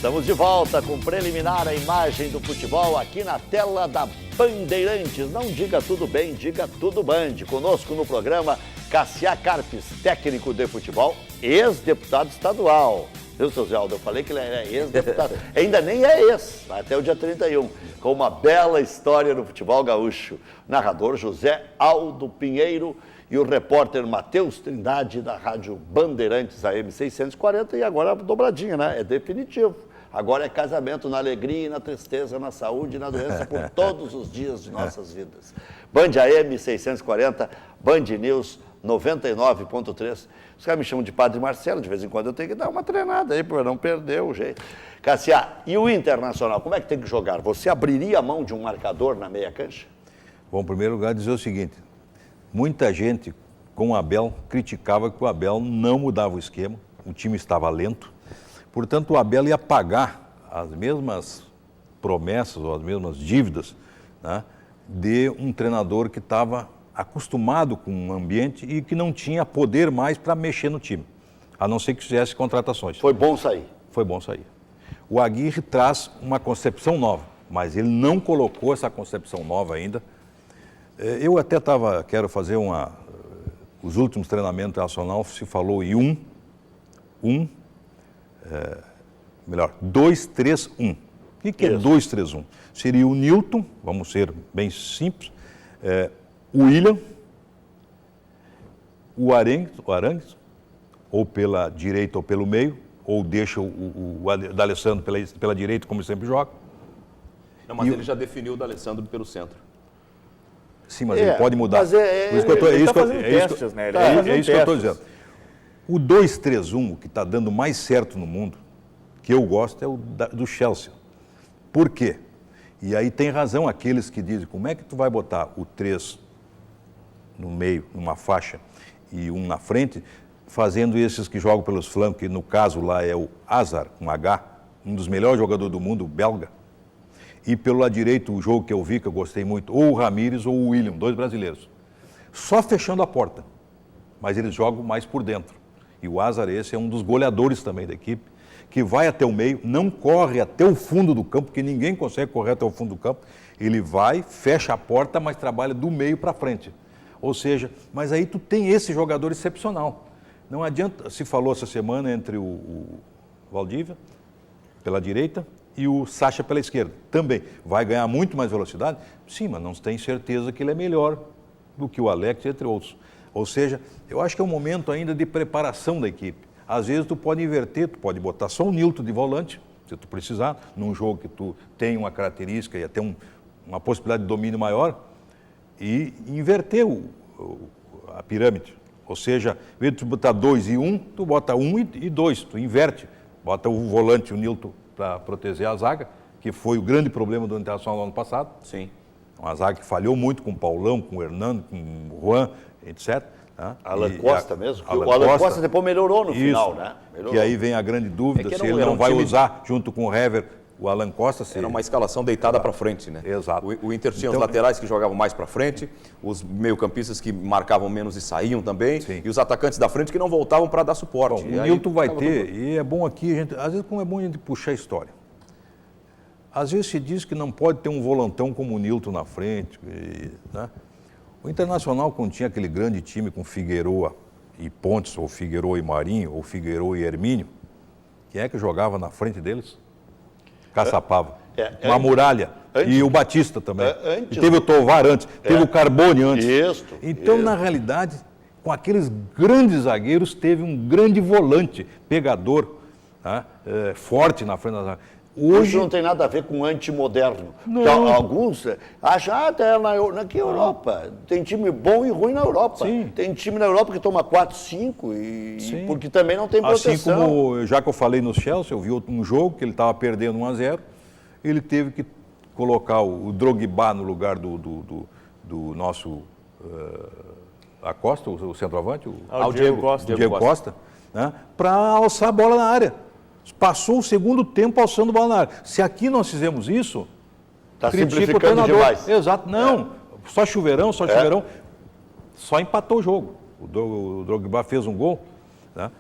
Estamos de volta com preliminar a imagem do futebol aqui na tela da Bandeirantes. Não diga tudo bem, diga tudo Band. Conosco no programa, Cassiá Carpes, técnico de futebol, ex-deputado estadual. Viu, seu Zé Aldo? Eu falei que ele era ex-deputado. Ainda nem é ex, vai até o dia 31, com uma bela história no futebol gaúcho. Narrador José Aldo Pinheiro e o repórter Matheus Trindade, da Rádio Bandeirantes AM 640, e agora a dobradinha, né? É definitivo. Agora é casamento na alegria e na tristeza, na saúde e na doença, por todos os dias de nossas vidas. Band AM 640, Band News 99.3. Os caras me chamam de Padre Marcelo, de vez em quando eu tenho que dar uma treinada aí, para não perder o jeito. Cassiá, e o Internacional, como é que tem que jogar? Você abriria a mão de um marcador na meia cancha? Bom, em primeiro lugar, dizer o seguinte, muita gente com o Abel criticava que o Abel não mudava o esquema, o time estava lento, portanto o Abel ia pagar as mesmas promessas ou as mesmas dívidas, né, de um treinador que estava acostumado com um ambiente e que não tinha poder mais para mexer no time, a não ser que fizesse contratações. Foi bom sair. Foi bom sair. O Aguirre traz uma concepção nova, mas ele não colocou essa concepção nova ainda. Eu até quero fazer os últimos treinamentos internacional se falou em 2-3-1. O que é 2-3-1? Seria o Nilton, vamos ser bem simples, o William, o Arangues, ou pela direita ou pelo meio, ou deixa o D'Alessandro pela direita, como sempre joga. Não, mas ele já definiu o D'Alessandro pelo centro. Sim, mas ele pode mudar. Mas É isso que eu estou dizendo. O 2-3-1, que está dando mais certo no mundo, que eu gosto, é o do Chelsea. Por quê? E aí tem razão aqueles que dizem, como é que tu vai botar o 3 no meio, numa faixa, e um na frente, fazendo esses que jogam pelos flancos, que no caso lá é o Hazard, com H, um dos melhores jogadores do mundo, belga. E pelo lado direito, o jogo que eu vi, que eu gostei muito, ou o Ramires ou o William, dois brasileiros. Só fechando a porta, mas eles jogam mais por dentro. E o Hazard, esse é um dos goleadores também da equipe, que vai até o meio, não corre até o fundo do campo, porque ninguém consegue correr até o fundo do campo. Ele vai, fecha a porta, mas trabalha do meio para frente. Ou seja, mas aí tu tem esse jogador excepcional. Não adianta, se falou essa semana entre o Valdívia, pela direita, e o Sacha pela esquerda. Também vai ganhar muito mais velocidade? Sim, mas não tem certeza que ele é melhor do que o Alex, entre outros. Ou seja, eu acho que é um momento ainda de preparação da equipe. Às vezes tu pode inverter, tu pode botar só o Nilton de volante, se tu precisar, num jogo que tu tem uma característica e até uma possibilidade de domínio maior, e inverter a pirâmide. Ou seja, em vez de tu botar 2 e 1, tu bota 1 e 2, tu inverte. Bota o volante, o Nilton, para proteger a zaga, que foi o grande problema do Internacional no ano passado. Sim. Uma zaga que falhou muito com o Paulão, com o Hernando, com o Juan, etc. Né? Alan Costa mesmo, o Alan Costa depois melhorou no final, né? Que aí vem a grande dúvida, se ele não vai usar junto com o Hever o Alan Costa. Era uma escalação deitada para frente, né? Exato. O Inter tinha os laterais que jogavam mais para frente, os meio-campistas que marcavam menos e saíam também, e os atacantes da frente que não voltavam para dar suporte. Bom, o Nilton vai ter, e é bom aqui, às vezes como é bom a gente puxar a história. Às vezes se diz que não pode ter um volantão como o Nilton na frente, né? O Internacional, quando tinha aquele grande time com Figueroa e Pontes, ou Figueroa e Marinho, ou Figueroa e Hermínio, quem é que jogava na frente deles? Caçapava. Uma Muralha. E o Batista também. E teve o Tovar antes, teve o Carbone antes. Então, na realidade, com aqueles grandes zagueiros, teve um grande volante, pegador, né? Forte na frente da zaga. Hoje não tem nada a ver com antimoderno. Alguns acham, até na Europa. Tem time bom e ruim na Europa. Sim. Tem time na Europa que toma 4, 5, porque também não tem proteção. Assim como, já que eu falei no Chelsea, eu vi um jogo que ele estava perdendo 1-0, ele teve que colocar o Drogba no lugar do nosso Acosta, o centroavante, o Diego Costa, né, para alçar a bola na área. Passou o segundo tempo alçando bola na área. Se aqui nós fizemos isso, está critica simplificando o treinador. Demais. Exato. Não, só chuveirão, só empatou o jogo. O Drogba fez um gol, né?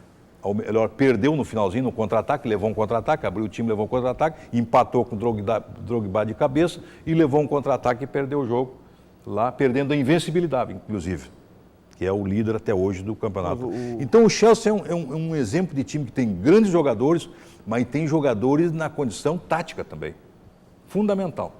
ou melhor, perdeu no finalzinho, no contra-ataque, levou um contra-ataque, abriu o time, levou um contra-ataque, empatou com o Drogba de cabeça e levou um contra-ataque e perdeu o jogo lá, perdendo a invencibilidade, inclusive, que é o líder até hoje do campeonato. Então o Chelsea é um exemplo de time que tem grandes jogadores, mas tem jogadores na condição tática também, fundamental.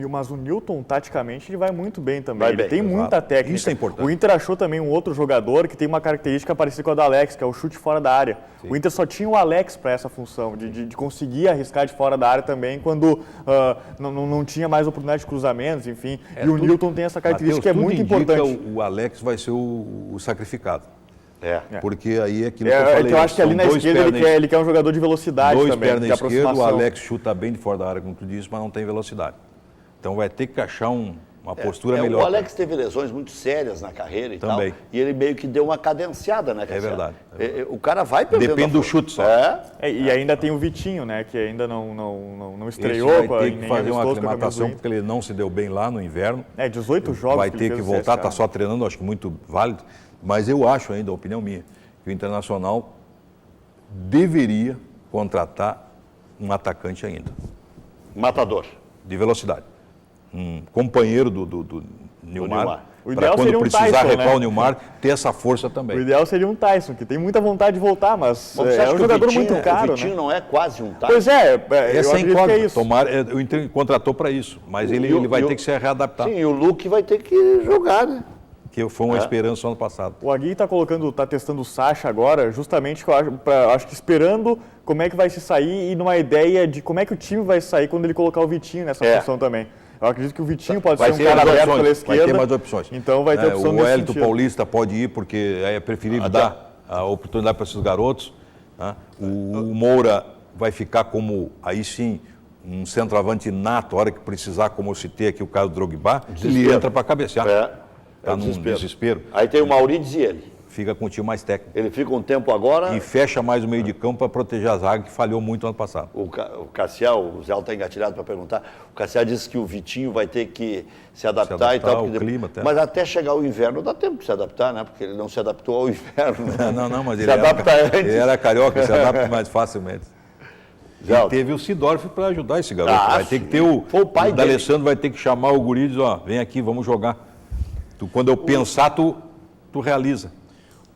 Mas o Newton, taticamente, ele vai muito bem também. Ele tem exato. muita técnica. Isso é importante. O Inter achou também um outro jogador que tem uma característica parecida com a do Alex, que é o chute fora da área. Sim. O Inter só tinha o Alex para essa função, de conseguir arriscar de fora da área também, quando não tinha mais oportunidade de cruzamentos, enfim. E o Newton tem essa característica que é muito importante. O Alex vai ser o sacrificado. Porque aí é aquilo que eu falei. Eu acho que ali na esquerda ele quer um jogador de velocidade também. Dois pernas esquerda, o Alex chuta bem de fora da área, como tu disse, mas não tem velocidade. Então vai ter que achar uma postura melhor. O Alex teve lesões muito sérias na carreira e também. Tal. E ele meio que deu uma cadenciada, né? É verdade. O cara vai perdendo. Depende do chute só. E ainda tem o Vitinho, né? Que ainda não estreou. Esse vai ter que fazer uma aclimatação, porque ele não se deu bem lá no inverno. 18 jogos. Vai ter que voltar, está só treinando, acho que muito válido. Mas eu acho ainda, a opinião minha, que o Internacional deveria contratar um atacante ainda. Matador. De velocidade. Um companheiro do Nilmar, para quando precisar recuar, né? o Nilmar, ter essa força também. O ideal seria um Tyson, que tem muita vontade de voltar, mas é um jogador muito caro. O Vitinho não é quase um Tyson? Pois é, essa é incógnita. O Inter contratou para isso, mas ele vai ter que se readaptar. Sim, e o Luke vai ter que jogar, né? Que foi uma esperança ano passado. O Agui está testando o Sacha agora, justamente, acho que esperando como é que vai se sair e numa ideia de como é que o time vai sair quando ele colocar o Vitinho nessa função também. Eu acredito que o Vitinho pode ser um cara aberto pela esquerda. Vai ter mais opções. Então vai ter opção nesse sentido. O sentido. Paulista pode ir, porque é preferível dar a oportunidade para esses garotos. Né? O Moura vai ficar como, aí sim, um centroavante nato, a hora que precisar, como eu citei aqui o caso do Drogba, ele entra para cabecear. Está num desespero. Aí tem o Maurides e ele. Fica com o time mais técnico. Ele fica um tempo agora... E fecha mais o meio de campo para proteger a zaga, que falhou muito ano passado. O Cassiel, o Zé está engatilhado para perguntar, o Cassiel disse que o Vitinho vai ter que se adaptar e tal. O clima até. Mas até chegar o inverno dá tempo de se adaptar, né? Porque ele não se adaptou ao inverno. Né? Não, mas ele era carioca, se adapta mais facilmente. E teve o Sidorf para ajudar esse garoto. Vai ter que ter o pai dele. D'Alessandro vai ter que chamar o guri e dizer, vem aqui, vamos jogar. Quando eu pensar, tu realiza.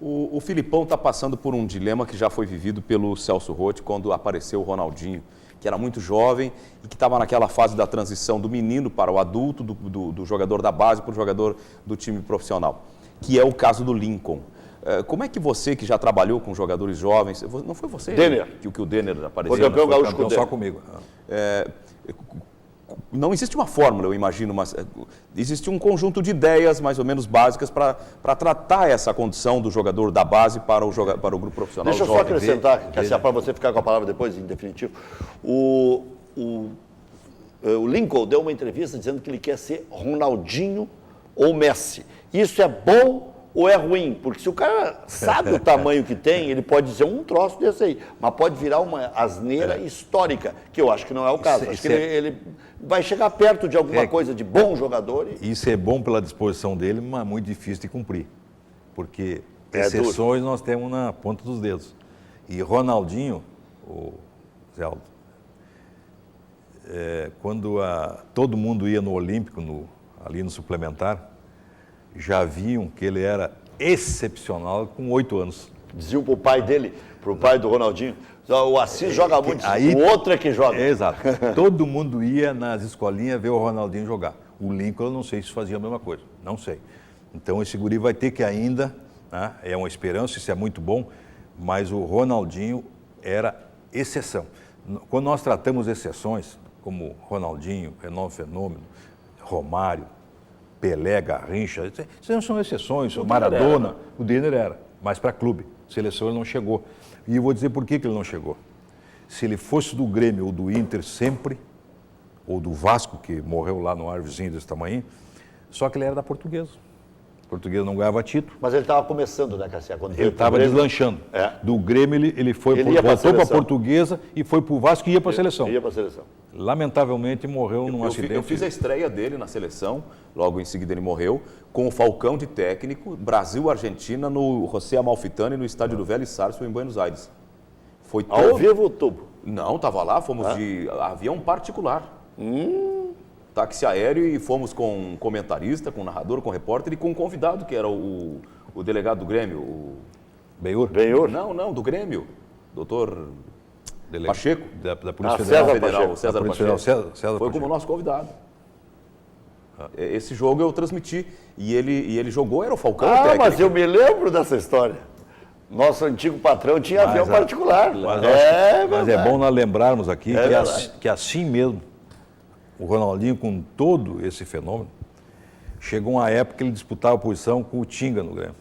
O Filipão está passando por um dilema que já foi vivido pelo Celso Roth quando apareceu o Ronaldinho, que era muito jovem e que estava naquela fase da transição do menino para o adulto, do jogador da base para o jogador do time profissional, que é o caso do Lincoln. Como é que você, que já trabalhou com jogadores jovens, não foi você que o Denner apareceu? Foi campeão gaúcho só comigo. Não existe uma fórmula, eu imagino, mas existe um conjunto de ideias mais ou menos básicas para tratar essa condição do jogador da base para o grupo profissional. Deixa eu só acrescentar, para você ficar com a palavra depois, em definitivo. O Lincoln deu uma entrevista dizendo que ele quer ser Ronaldinho ou Messi. Isso é bom ou é ruim? Porque se o cara sabe o tamanho que tem, ele pode dizer um troço desse aí, mas pode virar uma asneira histórica, que eu acho que não é o caso. Acho que ele vai chegar perto de alguma coisa de bom jogador. Isso é bom pela disposição dele, mas muito difícil de cumprir. Porque exceções nós temos na ponta dos dedos. E Ronaldinho, o Zé Aldo, quando todo mundo ia no Olímpico, ali no suplementar, já viam que ele era excepcional com 8 anos. Diziam para o pai dele, para o pai do Ronaldinho, o Assis joga muito, o outro é que joga. Exato. Todo mundo ia nas escolinhas ver o Ronaldinho jogar. O Lincoln, eu não sei se fazia a mesma coisa, não sei. Então esse guri vai ter que ainda, né, é uma esperança, isso é muito bom, mas o Ronaldinho era exceção. Quando nós tratamos exceções, como Ronaldinho, Renan Fenômeno, Romário, Pelé, Garrincha, isso não são exceções, o Maradona, o Denner era, mas para clube, seleção ele não chegou. E eu vou dizer por que ele não chegou. Se ele fosse do Grêmio ou do Inter sempre, ou do Vasco, que morreu lá no Arvezinho desse tamanho, só que ele era da Portuguesa. Portuguesa não ganhava título. Mas ele estava começando, né, Cassia? Quando Ele estava deslanchando. É. Do Grêmio ele Ele voltou para a Portuguesa e foi para o Vasco e ia para a seleção. Ia para a seleção. Lamentavelmente morreu num acidente. Eu fiz a estreia dele na seleção, logo em seguida ele morreu, com o Falcão de técnico, Brasil-Argentina, no José Amalfitani, no estádio do Vélez Sarsfield, em Buenos Aires. Foi todo... Ao vivo o tubo? Não, estava lá, fomos de avião particular. Táxi aéreo e fomos com um comentarista, com um narrador, com um repórter e com um convidado, que era o delegado do Grêmio. Benhur? Benhur? Não, do Grêmio. Doutor Pacheco. Da Polícia César Federal. Pacheco. César Da Polícia Pacheco. Federal, César Foi Pacheco. como nosso convidado. Esse jogo eu transmiti. E ele jogou, era o Falcão técnico. Mas eu me lembro dessa história. Nosso antigo patrão tinha avião particular. Mas é bom nós lembrarmos aqui verdade. que assim mesmo, o Ronaldinho, com todo esse fenômeno, chegou uma época que ele disputava a posição com o Tinga no Grêmio.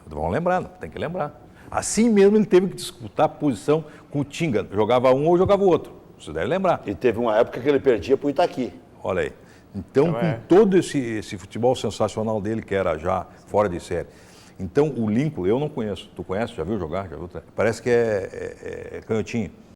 Vamos lembrar, tem que lembrar. Assim mesmo ele teve que disputar a posição com o Tinga. Jogava um ou jogava o outro. Você deve lembrar. E teve uma época que ele perdia para o Itaqui. Olha aí. Então, com todo esse futebol sensacional dele, que era já fora de série. Então, o Lincoln, eu não conheço. Tu conhece? Já viu jogar? Já viu? Parece que é canhotinho.